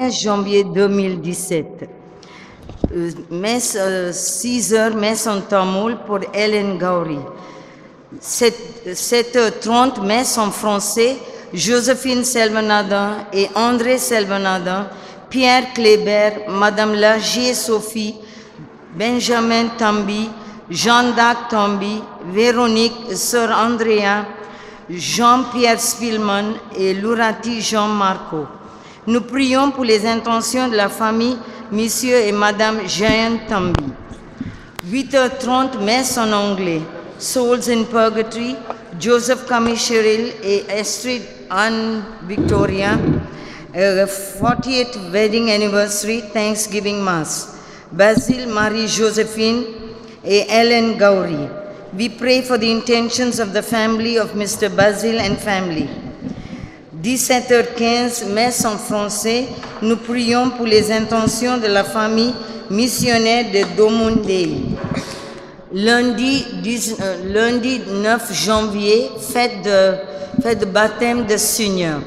15 janvier 2017. 6h, messe en tamoul pour Hélène Gauri. 7h30, messe en français, Joséphine Selvanadin et André Selvanadin, Pierre Kléber, Madame Lagier Sophie, Benjamin Tambi, Jean-Dac Tambi, Véronique, Sœur Andrea, Jean-Pierre Spilman et Lourati Jean-Marco. Nous prions pour les intentions de la famille Monsieur et Madame Jean Tambi. 8h30, messe en anglais. Souls in Purgatory, Joseph Camille Cheryl et Astrid Anne Victoria. 40th wedding anniversary, Thanksgiving Mass. Basil Marie Josephine et Hélène Gauri. We pray for the intentions of the family of Mr. Basil and family. 17h15, messe en français, nous prions pour les intentions de la famille missionnaire de Domundei. Lundi 9 janvier, fête de baptême de Seigneur.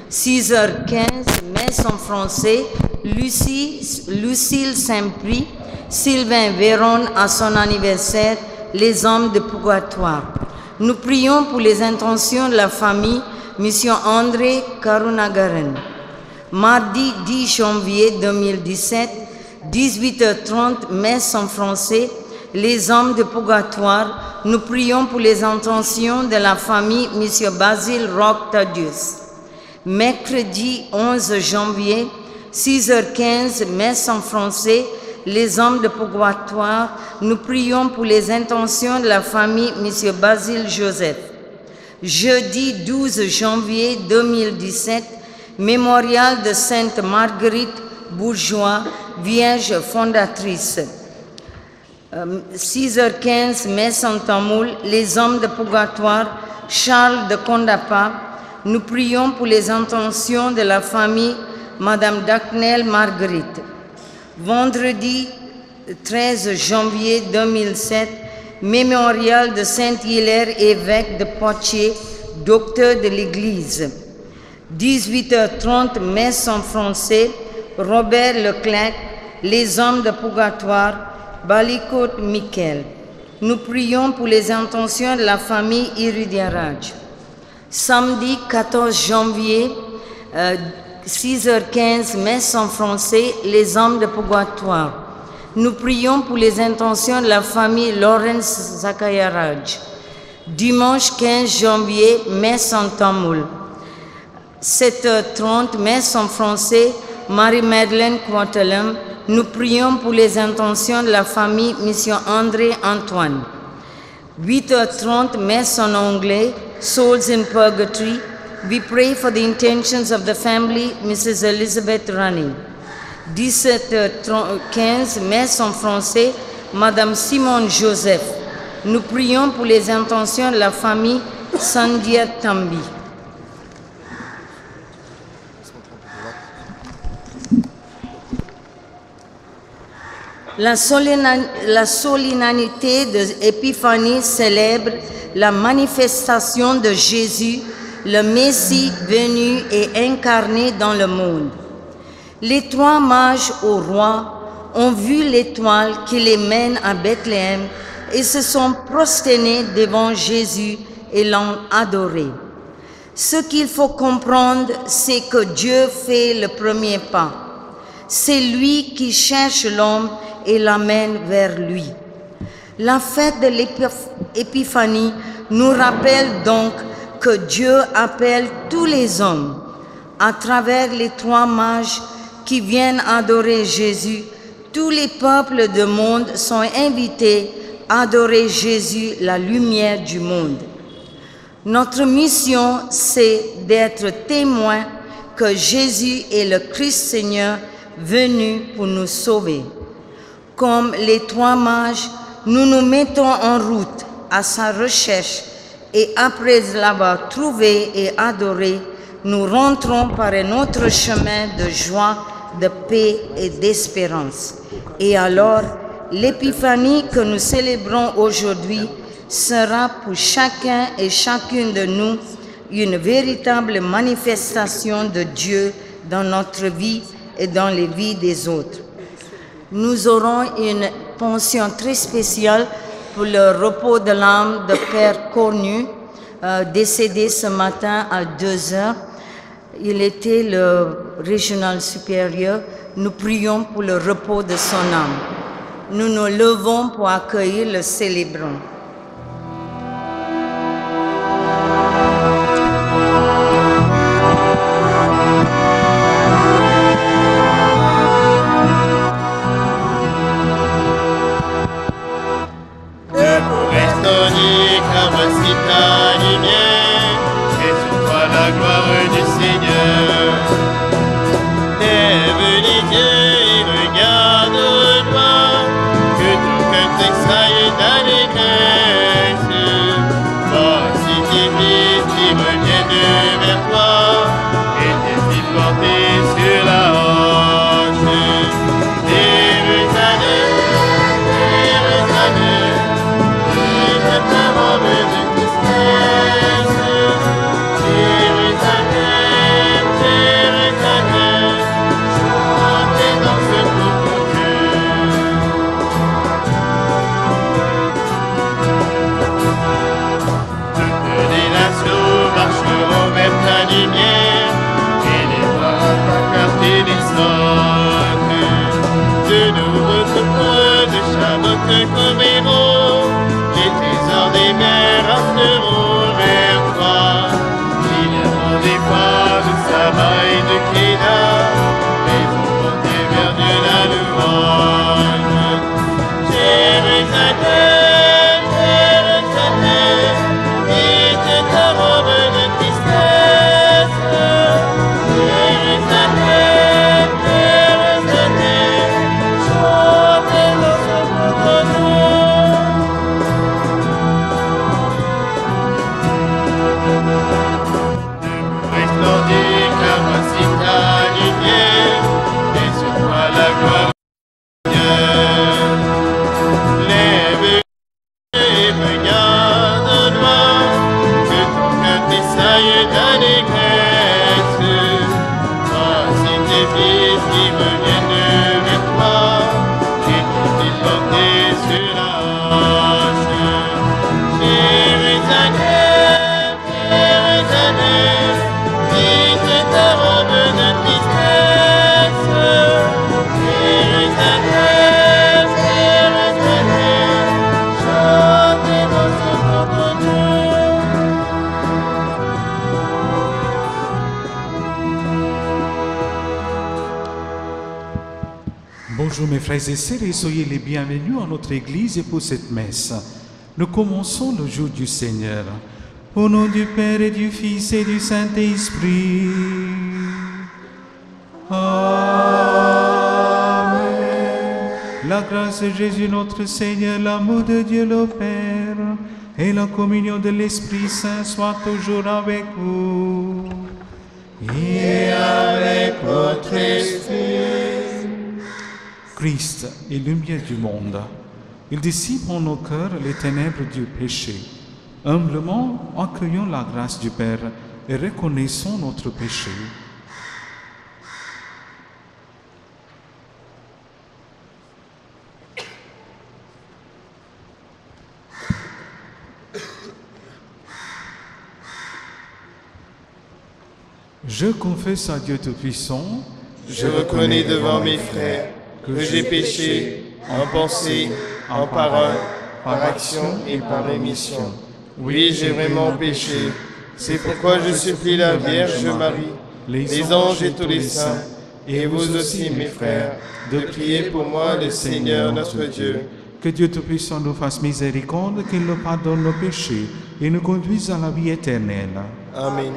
6h15, messe en français, Lucille Saint-Prix, Sylvain Véron à son anniversaire, les hommes de purgatoire. Nous prions pour les intentions de la famille Monsieur André Karunagaran. Mardi 10 janvier 2017, 18h30, messe en français, les hommes de purgatoire. Nous prions pour les intentions de la famille Monsieur Basil Roch Tadius. Mercredi 11 janvier, 6h15, messe en français, les hommes de purgatoire. Nous prions pour les intentions de la famille Monsieur Basil Joseph. Jeudi 12 janvier 2017, mémorial de Sainte Marguerite Bourgeois, Vierge fondatrice. 6h15, messe en tamoul, les hommes de purgatoire, Charles de Condapa. Nous prions pour les intentions de la famille Madame Dacnel Marguerite. Vendredi 13 janvier 2007, mémorial de Saint-Hilaire, évêque de Poitiers, docteur de l'Église. 18h30, messe en français, Robert Leclerc, les hommes de purgatoire, Balikot Michael. Nous prions pour les intentions de la famille Iridiaraj. Samedi 14 janvier, 6h15, messe en français, les hommes de purgatoire. Nous prions pour les intentions de la famille Lawrence Zakayaraj. Dimanche 15 janvier, messe en tamoul. 7h30, messe en français, Marie-Madeleine Quatalam. Nous prions pour les intentions de la famille Monsieur André Antoine. 8h30, messe en anglais, Souls in Purgatory. We pray for the intentions of the family Mrs. Elizabeth Running. 17h15, messe en français, Madame Simone Joseph. Nous prions pour les intentions de la famille Sandia Tambi. La solennité de l'Épiphanie célèbre la manifestation de Jésus, le Messie venu et incarné dans le monde. Les trois mages au roi ont vu l'étoile qui les mène à Bethléem et se sont prosternés devant Jésus et l'ont adoré. Ce qu'il faut comprendre, c'est que Dieu fait le premier pas. C'est lui qui cherche l'homme et l'amène vers lui. La fête de l'Épiphanie nous rappelle donc que Dieu appelle tous les hommes à travers les trois mages qui viennent adorer Jésus. Tous les peuples du monde sont invités à adorer Jésus, la lumière du monde. Notre mission, c'est d'être témoins que Jésus est le Christ Seigneur venu pour nous sauver. Comme les trois mages, nous nous mettons en route à sa recherche et après l'avoir trouvé et adoré, nous rentrons par un autre chemin de joie, de paix et d'espérance. Et alors, l'épiphanie que nous célébrons aujourd'hui sera pour chacun et chacune de nous une véritable manifestation de Dieu dans notre vie et dans les vies des autres. Nous aurons une pension très spéciale pour le repos de l'âme de Père Cornu, décédé ce matin à 2 heures. Il était le régional supérieur. Nous prions pour le repos de son âme. Nous nous levons pour accueillir le célébrant. Bonjour mes frères et sœurs et soyez les bienvenus à notre église et pour cette messe. Nous commençons le jour du Seigneur. Au nom du Père et du Fils et du Saint-Esprit. Amen. La grâce de Jésus notre Seigneur, l'amour de Dieu le Père et la communion de l'Esprit Saint soient toujours avec vous. Et avec votre esprit. Christ est lumière du monde. Il dissipe en nos cœurs les ténèbres du péché. Humblement, accueillons la grâce du Père et reconnaissons notre péché. Je confesse à Dieu Tout-Puissant, je reconnais devant mes frères que j'ai péché en pensée, en parole, par action et par omission. Oui, j'ai vraiment péché. C'est pourquoi je supplie la Vierge Marie, les anges et tous les saints, et vous aussi, mes frères, de prier pour moi le Seigneur notre Dieu. Que Dieu Tout-Puissant nous fasse miséricorde, qu'il nous pardonne nos péchés et nous conduise à la vie éternelle. Amen.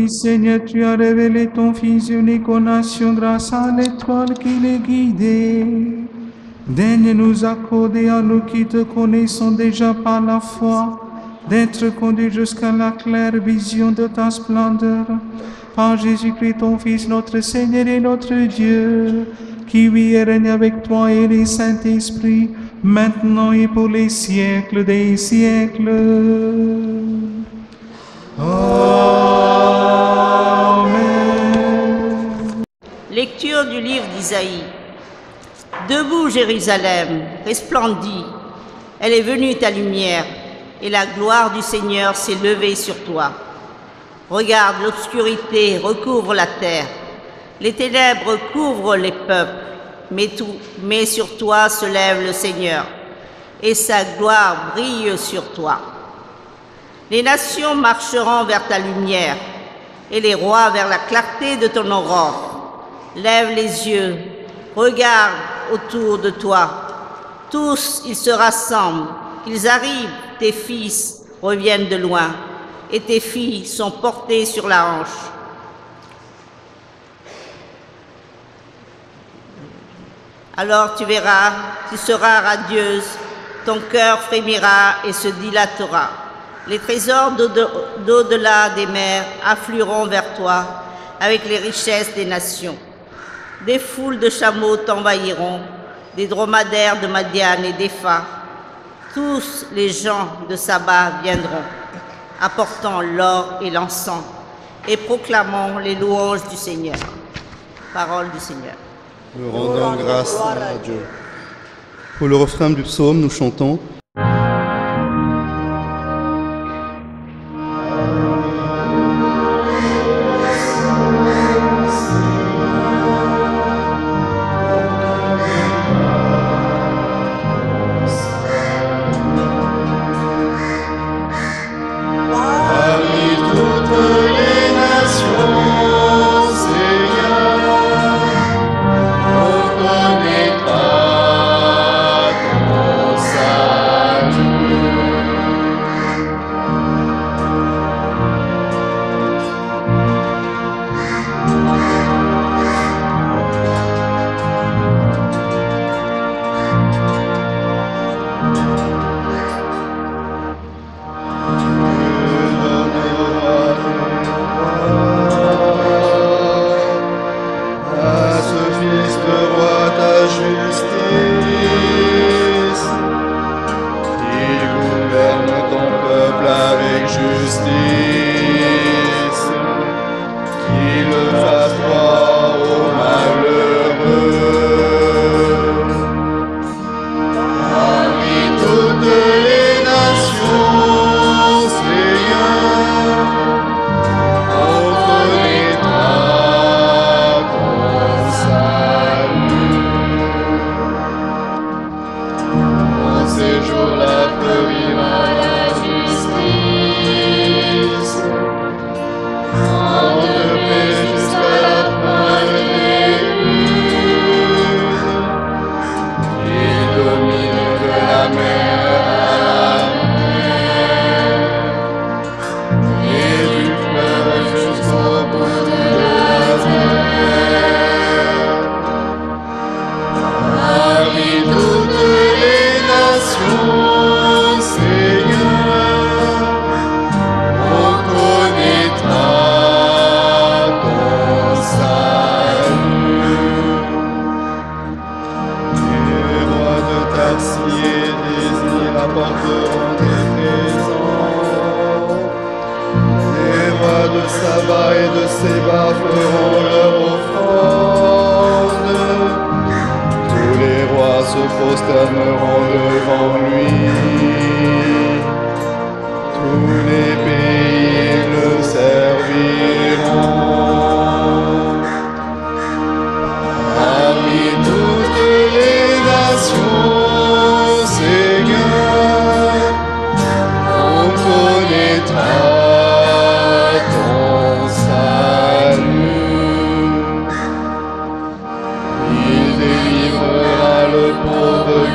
Oui, Seigneur, tu as révélé ton Fils unique aux nations grâce à l'étoile qui les guidait. Daigne nous accorder à nous qui te connaissons déjà par la foi, d'être conduits jusqu'à la claire vision de ta splendeur. Par Jésus-Christ, ton Fils, notre Seigneur et notre Dieu, qui vit et règne avec toi et le Saint-Esprit, maintenant et pour les siècles des siècles. Amen. Lecture du livre d'Isaïe. Debout, Jérusalem, resplendis. Elle est venue ta lumière, et la gloire du Seigneur s'est levée sur toi. Regarde, l'obscurité recouvre la terre, les ténèbres couvrent les peuples, mais sur toi se lève le Seigneur, et sa gloire brille sur toi. Les nations marcheront vers ta lumière, et les rois vers la clarté de ton aurore. Lève les yeux, regarde autour de toi. Tous, ils se rassemblent, ils arrivent, tes fils reviennent de loin, et tes filles sont portées sur la hanche. Alors tu verras, tu seras radieuse, ton cœur frémira et se dilatera. Les trésors d'au-delà des mers afflueront vers toi avec les richesses des nations. Des foules de chameaux t'envahiront, des dromadaires de Madian et d'Épha. Tous les gens de Saba viendront, apportant l'or et l'encens, et proclamant les louanges du Seigneur. Parole du Seigneur. Nous rendons grâce à Dieu. Pour le refrain du psaume, nous chantons.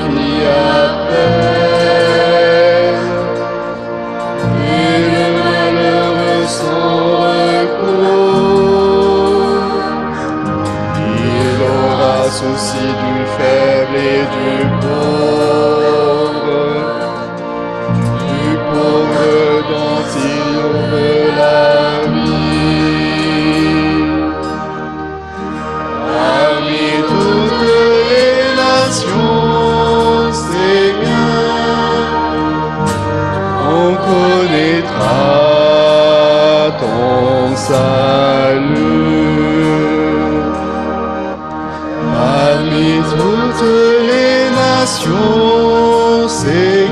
qui appelle, et le nations, Seigneur,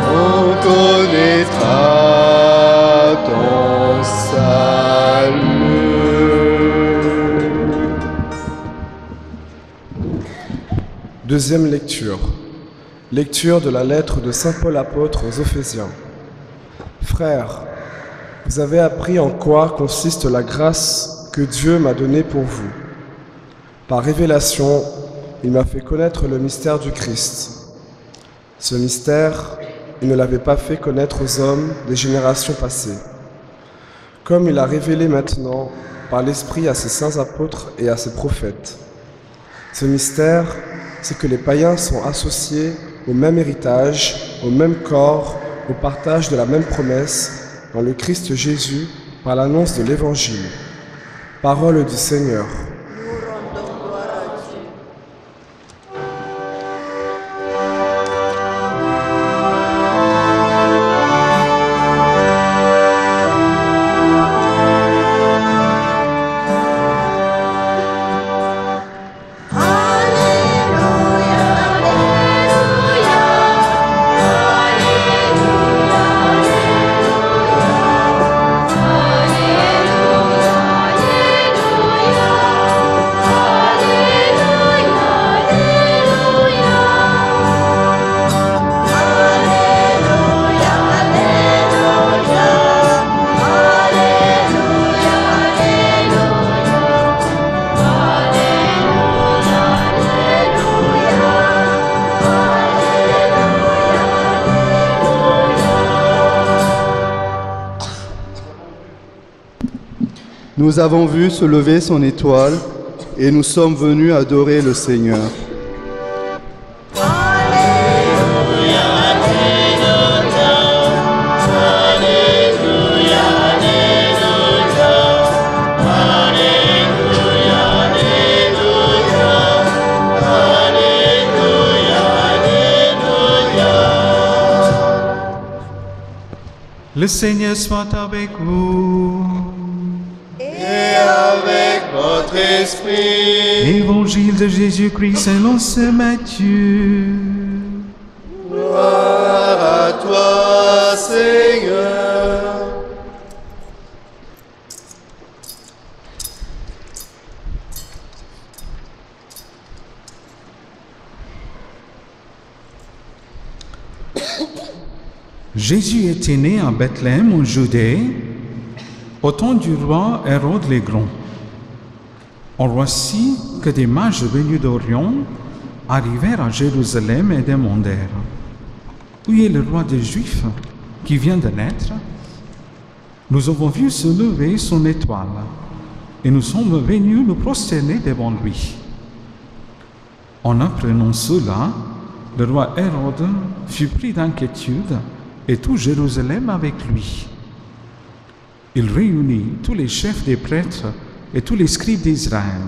on connaîtra ton salut. Deuxième lecture. Lecture de la lettre de saint Paul apôtre aux Éphésiens. Frères, vous avez appris en quoi consiste la grâce que Dieu m'a donnée pour vous. Par révélation, il m'a fait connaître le mystère du Christ. Ce mystère, il ne l'avait pas fait connaître aux hommes des générations passées. Comme il a révélé maintenant par l'Esprit à ses saints apôtres et à ses prophètes. Ce mystère, c'est que les païens sont associés au même héritage, au même corps, au partage de la même promesse dans le Christ Jésus par l'annonce de l'Évangile. Parole du Seigneur. Nous avons vu se lever son étoile et nous sommes venus adorer le Seigneur. Le Seigneur soit avec vous. Et avec votre esprit. Évangile de Jésus-Christ selon saint Matthieu. Gloire à toi, Seigneur. Jésus était né à Bethléem en Judée, au temps du roi Hérode le Grand. Or voici que des mages venus d'Orient arrivèrent à Jérusalem et demandèrent: où est le roi des Juifs qui vient de naître? Nous avons vu se lever son étoile et nous sommes venus nous prosterner devant lui. En apprenant cela, le roi Hérode fut pris d'inquiétude et tout Jérusalem avec lui. Il réunit tous les chefs des prêtres et tous les scribes d'Israël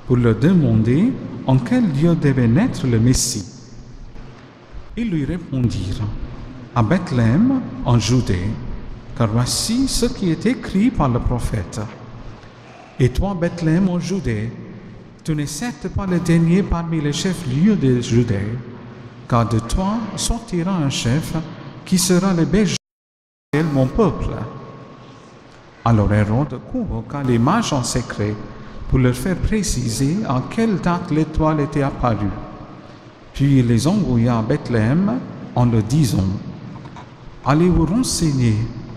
pour leur demander en quel lieu devait naître le Messie. Ils lui répondirent: à Bethléem, en Judée, car voici ce qui est écrit par le prophète. Et toi, Bethléem, en Judée, tu n'es certes pas le dernier parmi les chefs-lieux de Judée, car de toi sortira un chef qui sera le berger de mon peuple. Alors Hérode convoqua les mages en secret pour leur faire préciser à quelle date l'étoile était apparue. Puis il les envoya à Bethléem en leur disant: allez vous renseigner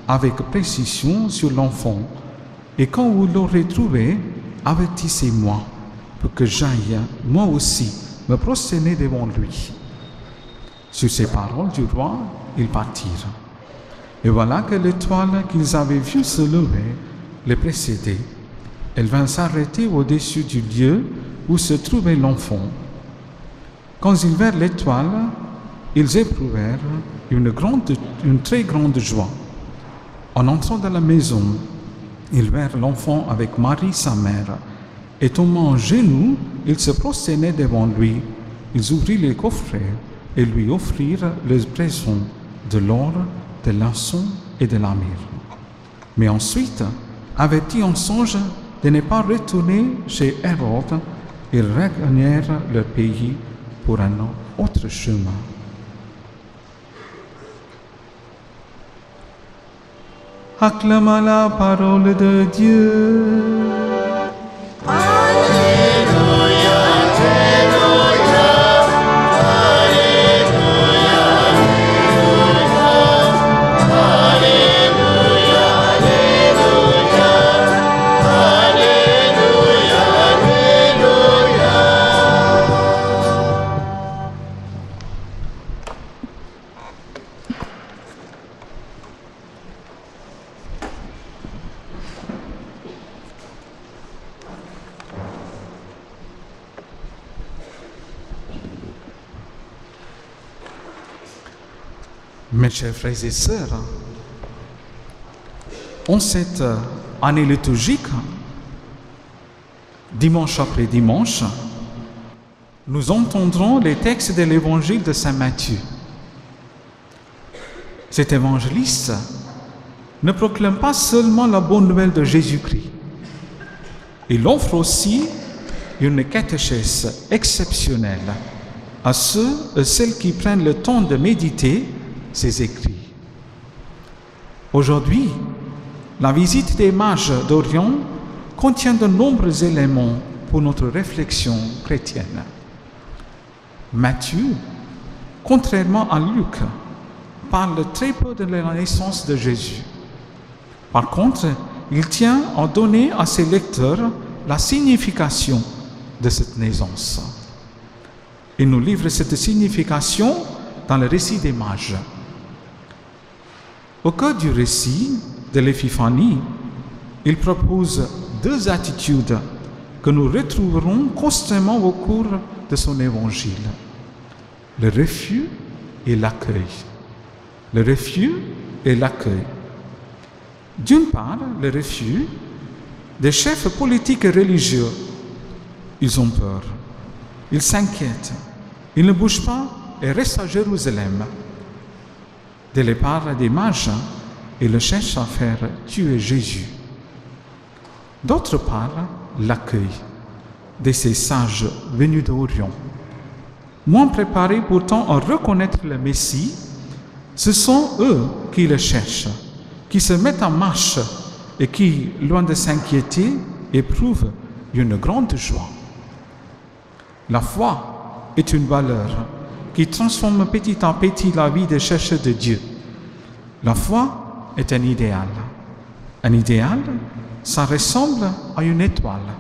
avec précision sur l'enfant, et quand vous l'aurez trouvé, avertissez-moi, pour que j'aille, moi aussi, me prosterner devant lui. Sur ces paroles du roi, ils partirent. Et voilà que l'étoile qu'ils avaient vue se lever les précédait. Elle vint s'arrêter au-dessus du lieu où se trouvait l'enfant. Quand ils virent l'étoile, ils éprouvèrent une très grande joie. En entrant dans la maison, ils virent l'enfant avec Marie, sa mère, et tombant en genoux, ils se prosternaient devant lui. Ils ouvrirent les coffrets et lui offrirent les présents de l'or, de l'encens et de la myrrhe. Mais ensuite, avertis en songe de ne pas retourner chez Hérode, ils regagnèrent leur pays pour un autre chemin. Acclama la parole de Dieu. Mes chers frères et sœurs, en cette année liturgique, dimanche après dimanche, nous entendrons les textes de l'évangile de Saint Matthieu. Cet évangéliste ne proclame pas seulement la bonne nouvelle de Jésus-Christ, il offre aussi une catéchèse exceptionnelle à ceux et celles qui prennent le temps de méditer ses écrits. Aujourd'hui, la visite des mages d'Orient contient de nombreux éléments pour notre réflexion chrétienne. Matthieu, contrairement à Luc, parle très peu de la naissance de Jésus. Par contre, il tient à donner à ses lecteurs la signification de cette naissance. Il nous livre cette signification dans le récit des mages. Au cœur du récit de l'Épiphanie, il propose deux attitudes que nous retrouverons constamment au cours de son évangile. Le refus et l'accueil. Le refus et l'accueil. D'une part, le refus des chefs politiques et religieux. Ils ont peur, ils s'inquiètent, ils ne bougent pas et restent à Jérusalem. De la part des mages, ils cherchent à faire tuer Jésus. D'autre part, l'accueil de ces sages venus d'Orient. Moins préparés pourtant à reconnaître le Messie, ce sont eux qui le cherchent, qui se mettent en marche et qui, loin de s'inquiéter, éprouvent une grande joie. La foi est une valeur qui transforme petit à petit la vie des chercheurs de Dieu. La foi est un idéal. Un idéal, ça ressemble à une étoile.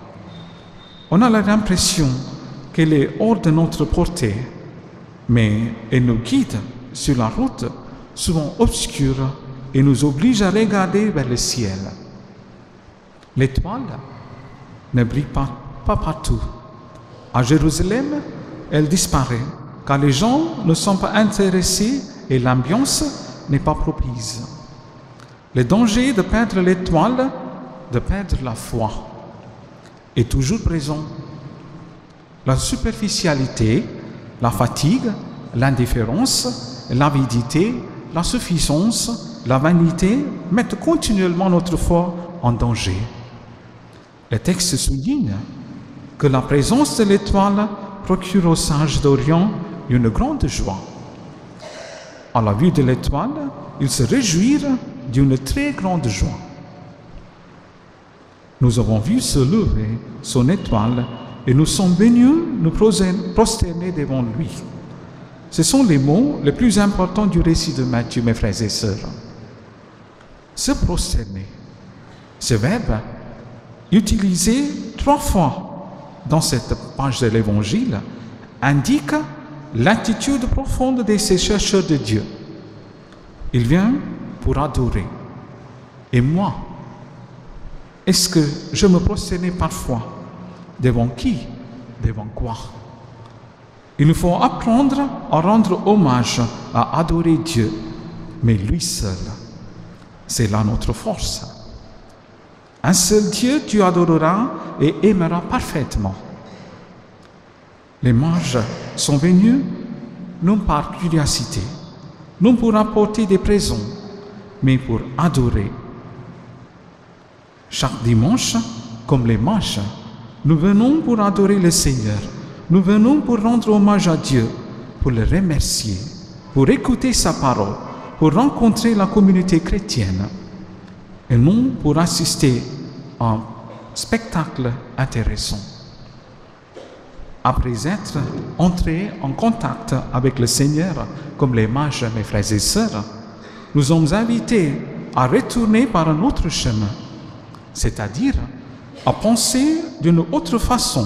On a l'impression qu'elle est hors de notre portée, mais elle nous guide sur la route souvent obscure et nous oblige à regarder vers le ciel. L'étoile ne brille pas partout. À Jérusalem, elle disparaît car les gens ne sont pas intéressés et l'ambiance n'est pas propice. Le danger de perdre l'étoile, de perdre la foi, est toujours présent. La superficialité, la fatigue, l'indifférence, l'avidité, la suffisance, la vanité mettent continuellement notre foi en danger. Le texte souligne que la présence de l'étoile procure aux sages d'Orient une grande joie. À la vue de l'étoile, ils se réjouirent d'une très grande joie. Nous avons vu se lever son étoile et nous sommes venus nous prosterner devant lui. Ce sont les mots les plus importants du récit de Matthieu, mes frères et sœurs. Se prosterner, ce verbe, utilisé 3 fois dans cette page de l'Évangile, indique l'attitude profonde de ces chercheurs de Dieu. Ils viennent pour adorer. Et moi, est-ce que je me prosternais parfois? Devant qui? Devant quoi? Il nous faut apprendre à rendre hommage, à adorer Dieu, mais lui seul. C'est là notre force. Un seul Dieu tu adoreras et aimeras parfaitement. Les mages sont venus non par curiosité, non pour apporter des présents, mais pour adorer. Chaque dimanche, comme les mages, Nous venons pour adorer le Seigneur. Nous venons pour rendre hommage à Dieu, pour le remercier, pour écouter sa parole, pour rencontrer la communauté chrétienne, et non pour assister à un spectacle intéressant. Après être entrés en contact avec le Seigneur, comme les mages, mes frères et sœurs, nous sommes invités à retourner par un autre chemin, c'est-à-dire à penser d'une autre façon.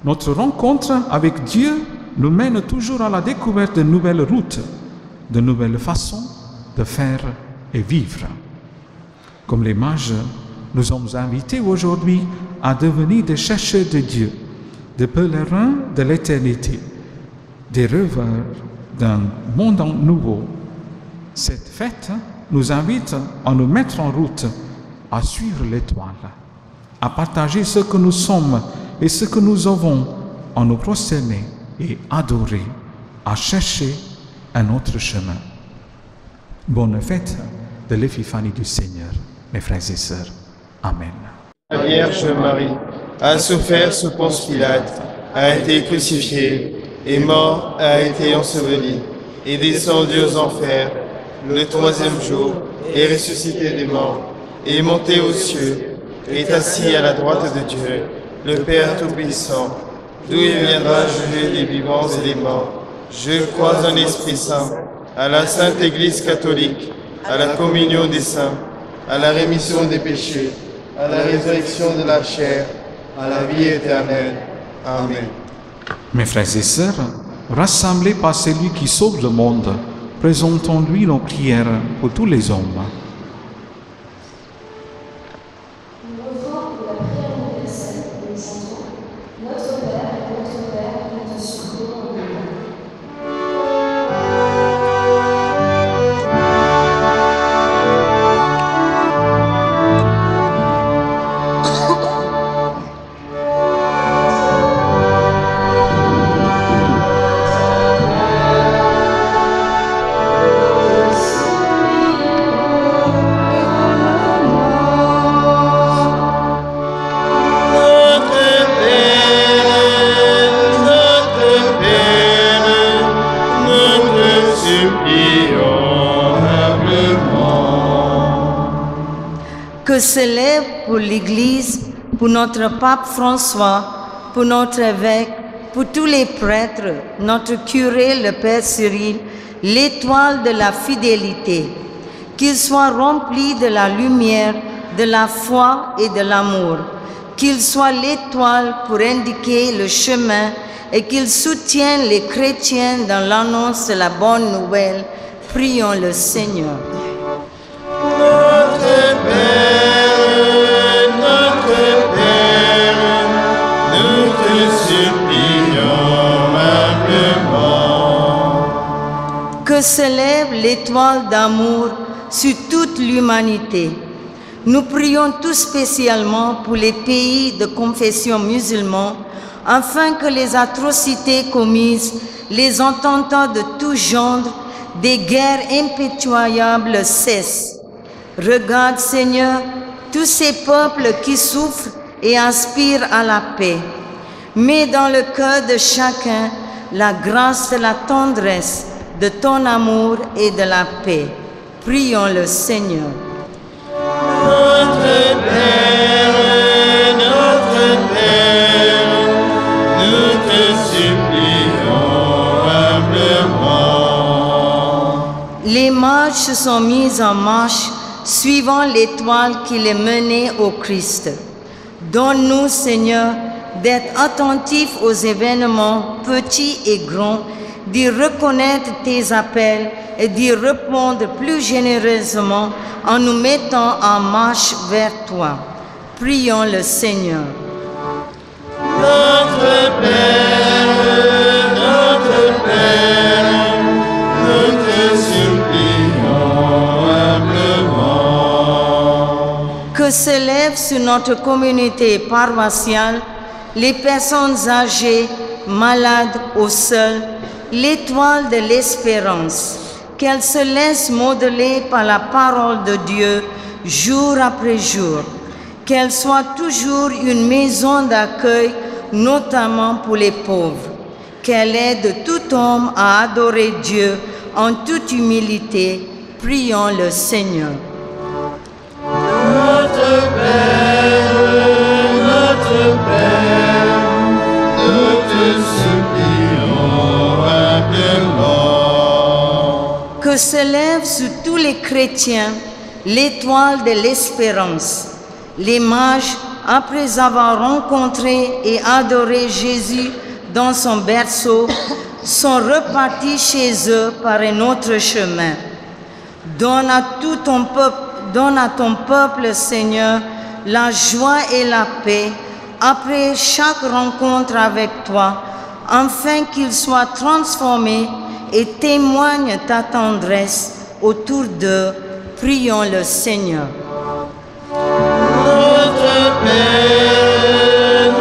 Notre rencontre avec Dieu nous mène toujours à la découverte de nouvelles routes, de nouvelles façons de faire et vivre. Comme les mages, nous sommes invités aujourd'hui à devenir des chercheurs de Dieu, des pèlerins de l'éternité, des rêveurs d'un monde nouveau. Cette fête nous invite à nous mettre en route, à suivre l'étoile, à partager ce que nous sommes et ce que nous avons, à nous prosterner et adorer, à chercher un autre chemin. Bonne fête de l'Épiphanie du Seigneur, mes frères et sœurs. Amen. La Vierge Marie a souffert sous Ponce Pilate, a été crucifiée, est mort, a été enseveli, est descendu aux enfers, le troisième jour, est ressuscité des morts, est monté aux cieux, est assis à la droite de Dieu, le Père Tout-Puissant, d'où il viendra juger les vivants et les morts. Je crois en l'Esprit Saint, à la Sainte Église catholique, à la communion des saints, à la rémission des péchés, à la résurrection de la chair, à la vie éternelle. Amen. Mes frères et sœurs, rassemblés par celui qui sauve le monde, présentons-lui nos prières pour tous les hommes. Que s'élève pour l'Église, pour notre pape François, pour notre évêque, pour tous les prêtres, notre curé, le Père Cyril, l'étoile de la fidélité, qu'il soit rempli de la lumière, de la foi et de l'amour, qu'il soit l'étoile pour indiquer le chemin et qu'il soutienne les chrétiens dans l'annonce de la bonne nouvelle. Prions le Seigneur. Que s'élève l'étoile d'amour sur toute l'humanité. Nous prions tout spécialement pour les pays de confession musulmane, afin que les atrocités commises, les attentats de tout genre, des guerres impitoyables cessent. Regarde, Seigneur, tous ces peuples qui souffrent et aspirent à la paix. Mets dans le cœur de chacun la grâce de la tendresse, de ton amour et de la paix. Prions le Seigneur. Notre Père, nous te supplions humblement. Les mages se sont mis en marche, suivant l'étoile qui les menait au Christ. Donne-nous, Seigneur, d'être attentifs aux événements petits et grands, d'y reconnaître tes appels et d'y répondre plus généreusement en nous mettant en marche vers toi. Prions le Seigneur. Notre Père, nous te supplions humblement. Que s'élève sur notre communauté paroissiale les personnes âgées, malades ou seules, l'étoile de l'espérance, qu'elle se laisse modeler par la parole de Dieu jour après jour, qu'elle soit toujours une maison d'accueil, notamment pour les pauvres, qu'elle aide tout homme à adorer Dieu en toute humilité. Prions le Seigneur. Notre Père, nous te supplions humblement. Que s'élève sur tous les chrétiens l'étoile de l'espérance. Les mages, après avoir rencontré et adoré Jésus dans son berceau, sont repartis chez eux par un autre chemin. Donne à ton peuple, Seigneur, la joie et la paix après chaque rencontre avec toi, afin qu'ils soient transformés et témoignent ta tendresse autour d'eux. Prions le Seigneur. Notre Père,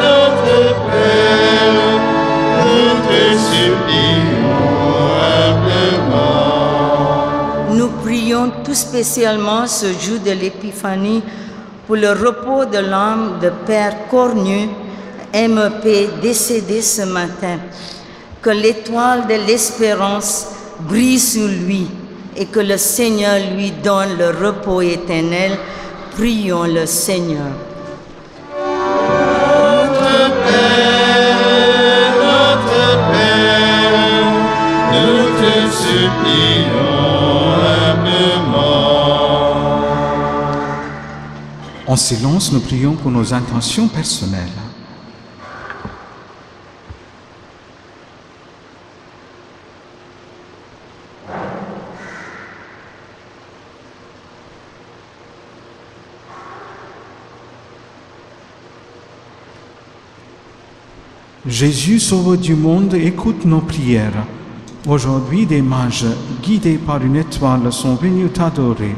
nous te supplions humblement. Nous prions tout spécialement ce jour de l'Épiphanie pour le repos de l'âme de Père Cornu, MEP, décédé ce matin. Que l'étoile de l'espérance brille sur lui et que le Seigneur lui donne le repos éternel. Prions le Seigneur. Notre Père, nous te supplions humblement. En silence, nous prions pour nos intentions personnelles. Jésus, Sauveur du monde, écoute nos prières. Aujourd'hui, des mages, guidés par une étoile, sont venus t'adorer.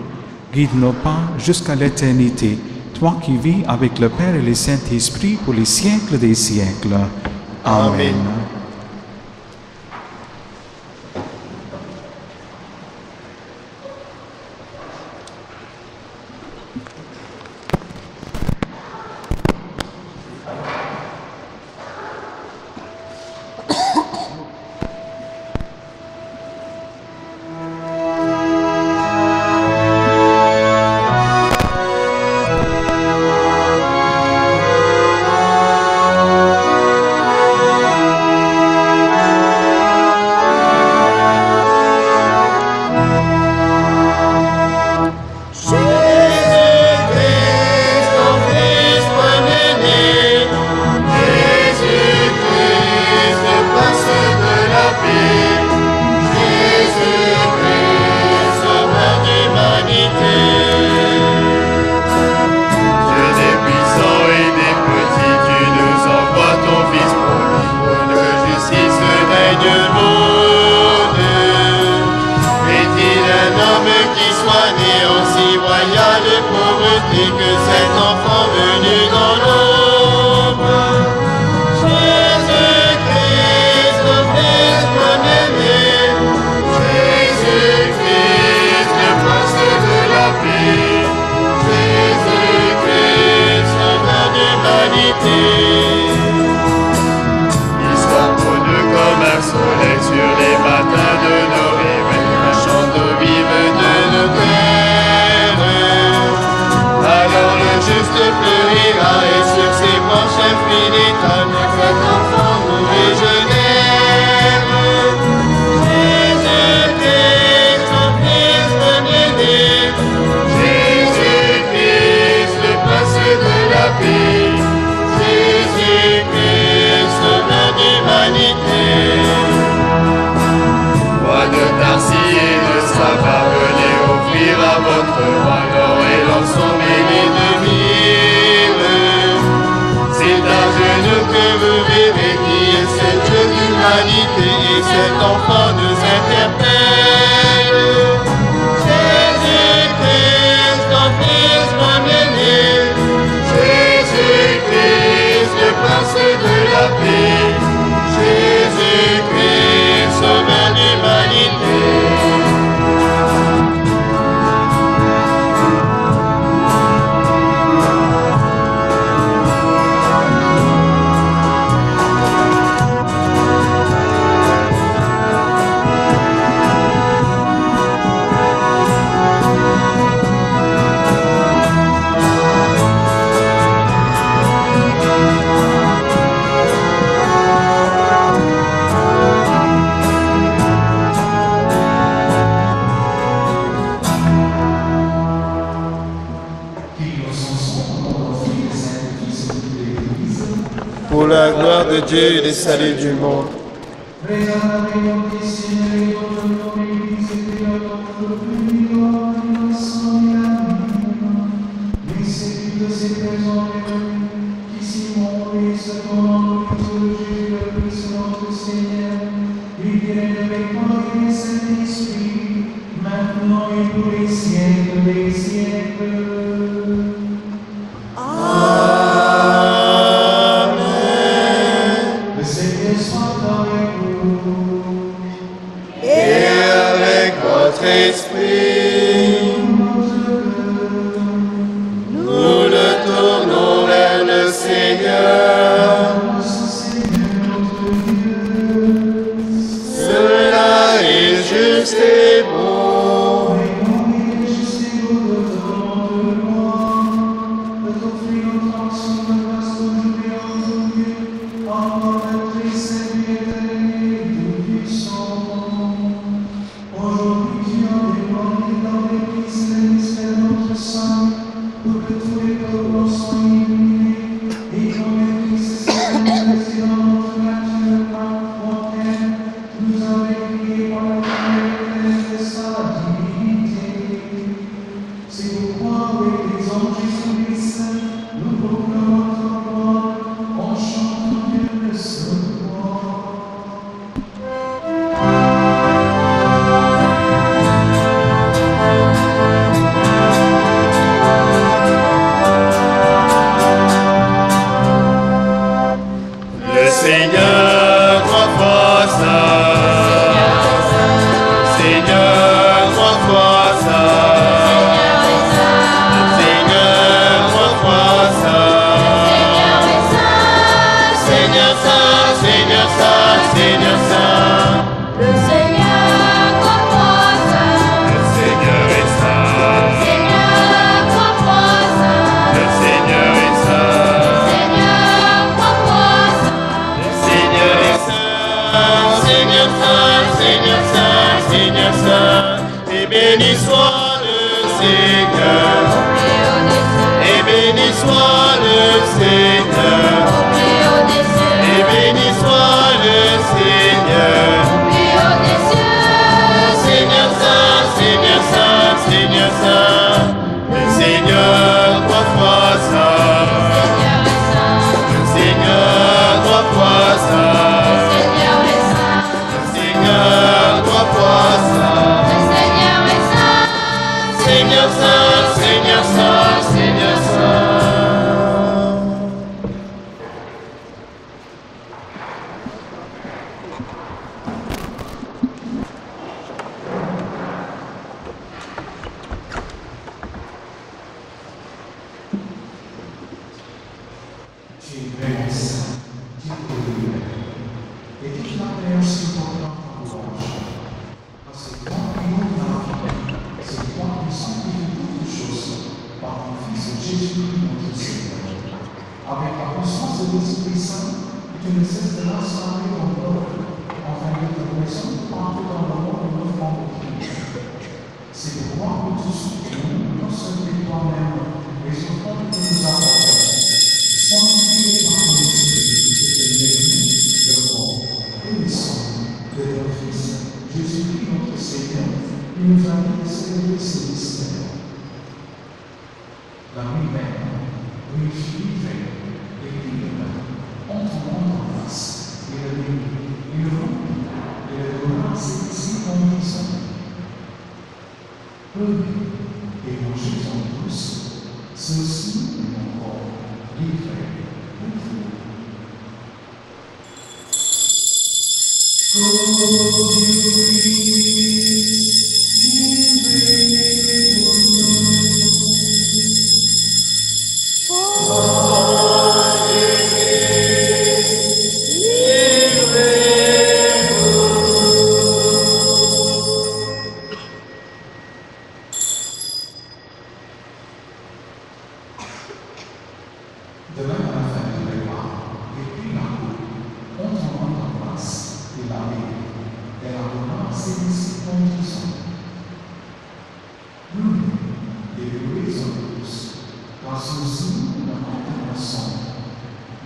Guide nos pas jusqu'à l'éternité, toi qui vis avec le Père et le Saint-Esprit pour les siècles des siècles. Amen. de Dieu et du salut du monde.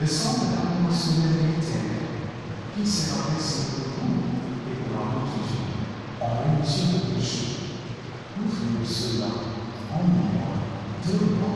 descende dans la dimension éternelle, qui sera versée pour vous et pour la multitude, en rémission de péché. Nous faisons cela en mémoire de moi.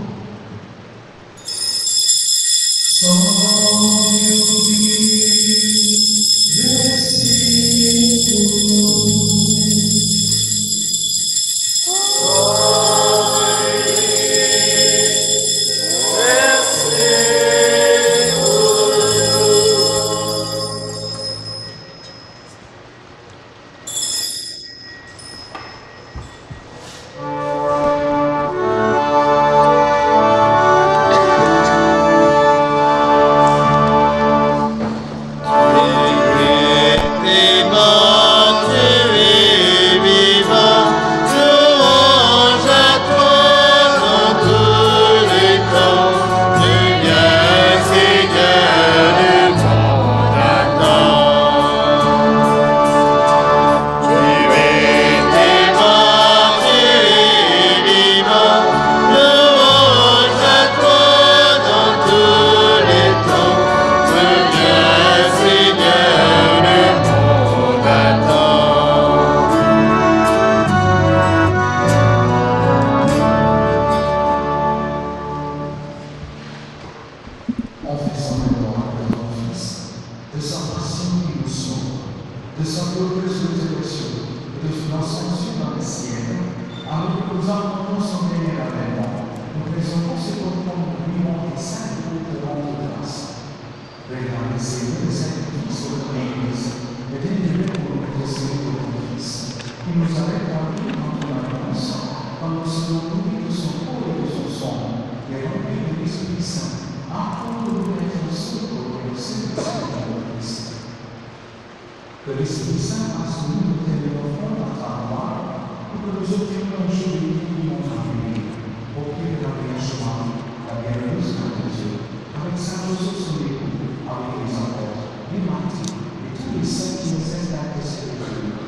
Que l'Esprit Saint a soumis nos téléphone à travers pour que nous obtenions un jour qui nous ennuie, au pied de la Vierge Marie, la bienheureuse Mère de Dieu, avec sa ressource son époux, avec les apôtres, les martyrs et tous les saints qui nous aident à intercéder pour nous.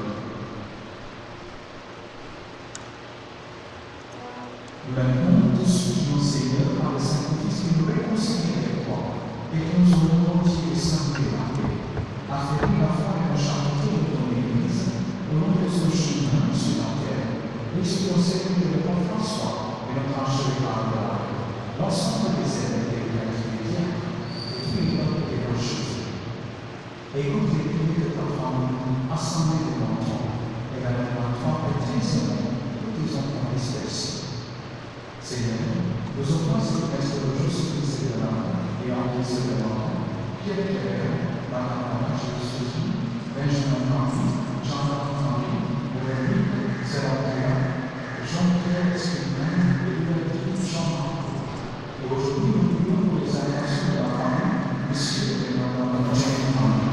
Maintenant, nous te supplions, Seigneur, par le sacrifice qui nous réconcilie avec toi, et que nous aurons entier et saints et marqués, affermi la foi et la charité de ton Église, au nom de ce chemin sur la terre, et sous le conseil de Paul François et notre archevêque Marie, l'ensemble des évêques et des chrétiens, et tous les peuples et l'archevêque. Écoute les prières de ta famille, assemblée devant toi, et la mémoire toi, précisément, tous tes enfants dispersés. Seigneur, nous offrons cette messe de Jésus-Christ et de l'âme, et en Christ de l'âme, Pierre, Barbara, Jésus, Benjamin Marie, Jean-Marc Marie, Aurélie, Sébastien, Jean-Pierre Escrivain, et Béatrice Jean-Marc. Et aujourd'hui, nous prions pour les alliances de la famille, Monsieur et Madame Jean-Marc.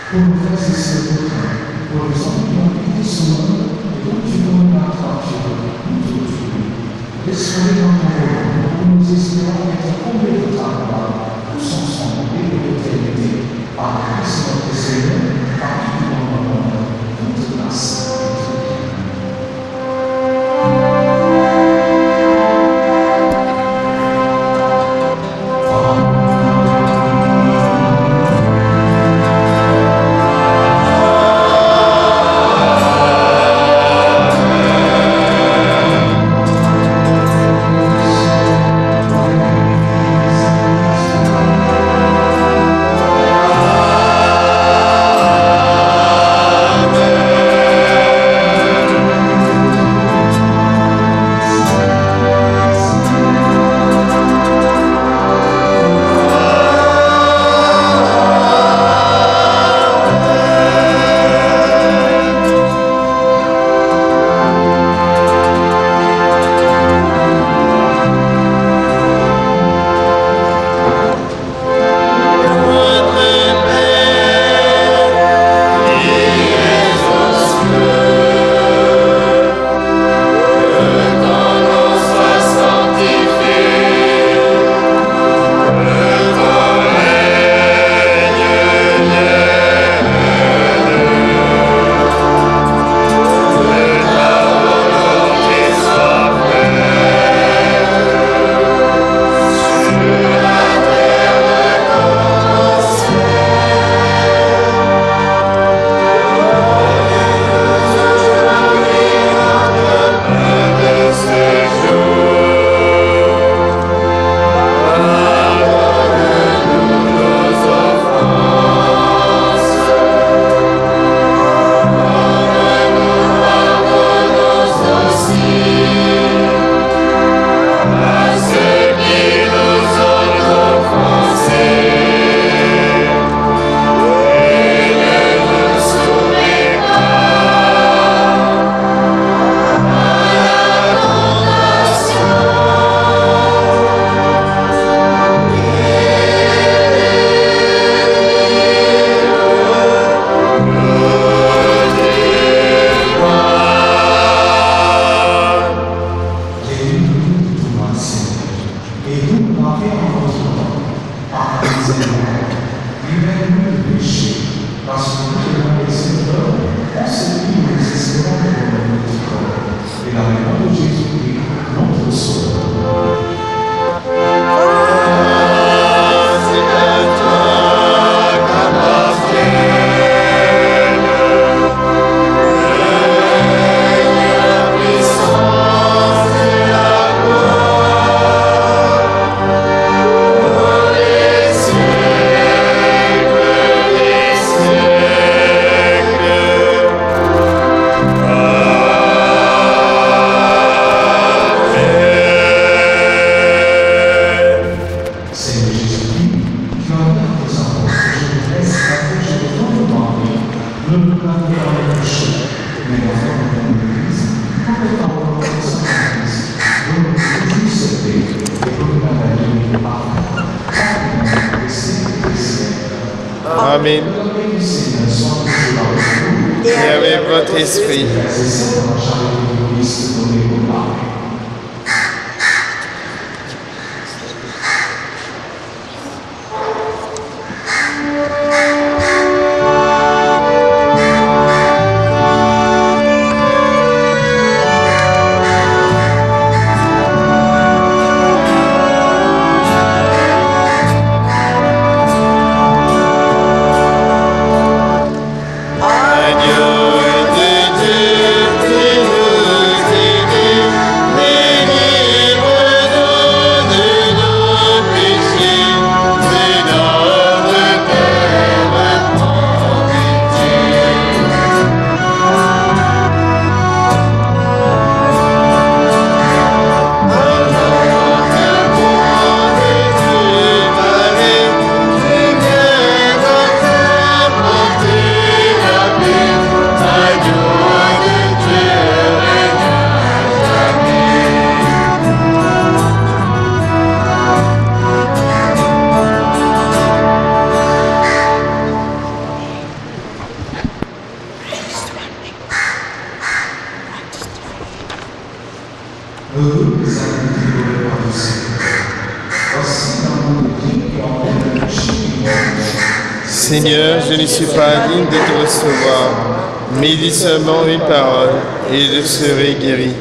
Pour nos frères et sœurs, pour les hommes qui ont quitté ce monde et dont tu donnes la grâce, nous te prions. Laisse-les dans ton royaume, où nous espérons être comblés de ta gloire. Tous ensemble et pour l'éternité, par Christ notre Seigneur, par qui nous rendons toute grâce et toute bien. Amen. Amen. Et avec votre esprit. Seigneur, je ne suis pas digne de te recevoir, mais dis seulement une parole et je serai guéri.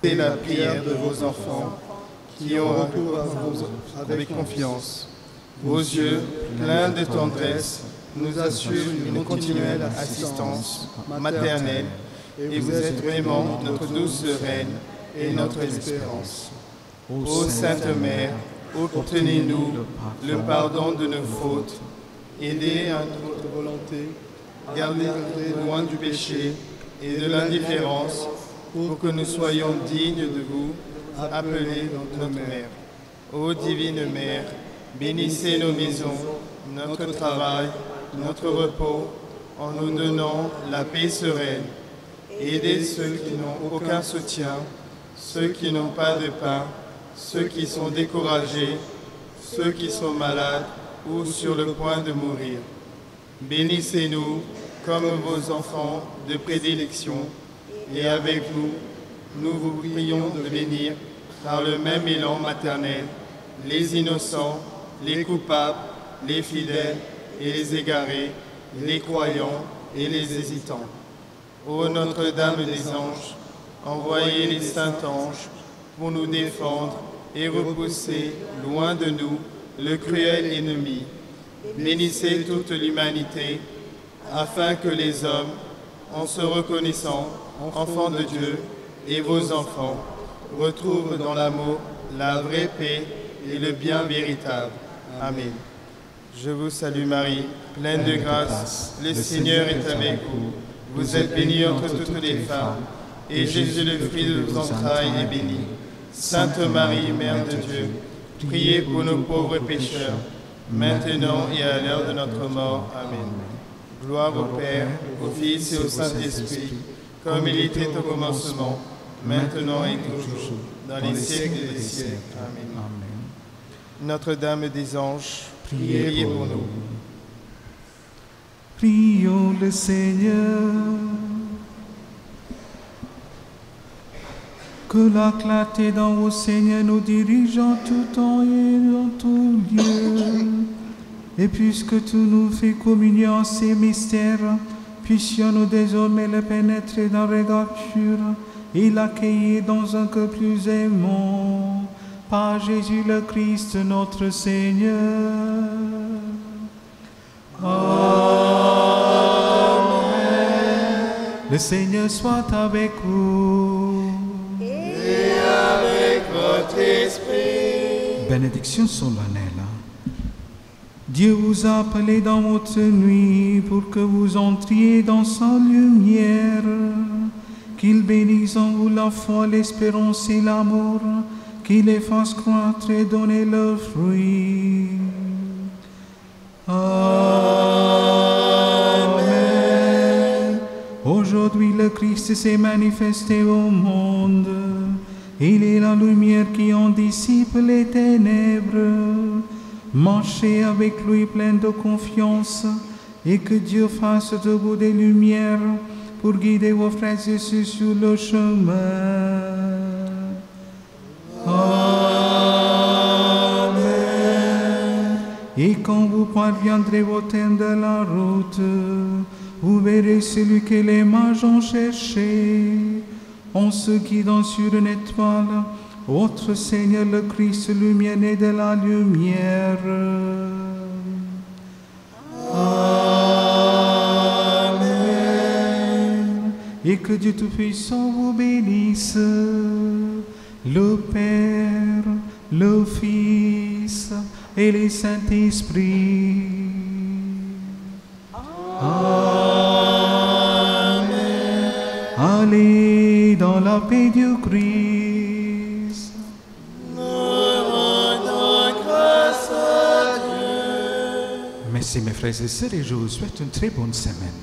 C'est la prière de vos enfants qui ont recours à vous avec confiance. Vos yeux, pleins de tendresse, nous assurent une continuelle assistance maternelle, et vous êtes vraiment notre douce reine et notre espérance. Ô Sainte Mère, obtenez-nous le pardon de nos fautes, aidez à notre volonté, gardez loin du péché et de l'indifférence, pour que nous soyons dignes de vous, appelée notre Mère. Ô Divine Mère, bénissez nos maisons, notre travail, notre repos, en nous donnant la paix sereine. Aidez ceux qui n'ont aucun soutien, ceux qui n'ont pas de pain, ceux qui sont découragés, ceux qui sont malades ou sur le point de mourir. Bénissez-nous comme vos enfants de prédilection, et avec vous, nous vous prions de bénir, par le même élan maternel, les innocents, les coupables, les fidèles et les égarés, les croyants et les hésitants. Ô Notre-Dame des Anges, envoyez les saints anges pour nous défendre et repousser loin de nous le cruel ennemi. Bénissez toute l'humanité, afin que les hommes, en se reconnaissant enfants de Dieu et vos enfants, retrouvent dans l'amour la vraie paix et le bien véritable. Amen. Je vous salue Marie, pleine de grâce, le Seigneur est avec vous. Vous êtes bénie entre toutes les femmes, et Jésus, le fruit de vos entrailles, est béni. Sainte Marie, Mère de Dieu, priez pour nos pauvres pécheurs, maintenant et à l'heure de notre mort. Amen. Gloire au Père, au Fils et au Saint-Esprit, comme il était au commencement, maintenant et toujours, dans les siècles des siècles. Amen. Notre-Dame des Anges, priez pour nous. Prions le Seigneur. Que la clarté d'en haut, Seigneur, nous dirige en tout temps et en tout lieu. Et puisque tu nous fais communier en ces mystères, puissions-nous désormais le pénétrer dans le regard pur et l'accueillir dans un cœur plus aimant. Par Jésus le Christ, notre Seigneur. Amen. Le Seigneur soit avec vous. Et avec votre esprit. Bénédiction solennelle. Dieu vous a appelé dans votre nuit pour que vous entriez dans sa lumière. Qu'il bénisse en vous la foi, l'espérance et l'amour, qu'il les fasse croître et donner leurs fruits. Amen. Aujourd'hui, le Christ s'est manifesté au monde. Il est la lumière qui en dissipe les ténèbres. Marchez avec lui plein de confiance et que Dieu fasse de vous des lumières pour guider vos frères et sœurs sur le chemin. Amen. Et quand vous parviendrez au terme de la route, vous verrez celui que les mages ont cherché, en se guidant sur une étoile, votre Seigneur le Christ, lumière née de la lumière. Amen. Et que Dieu Tout-Puissant vous bénisse, le Père, le Fils et le Saint-Esprit. Amen. Allez dans la paix du Christ. Nous rendons grâce à Dieu. Merci mes frères et sœurs et je vous souhaite une très bonne semaine.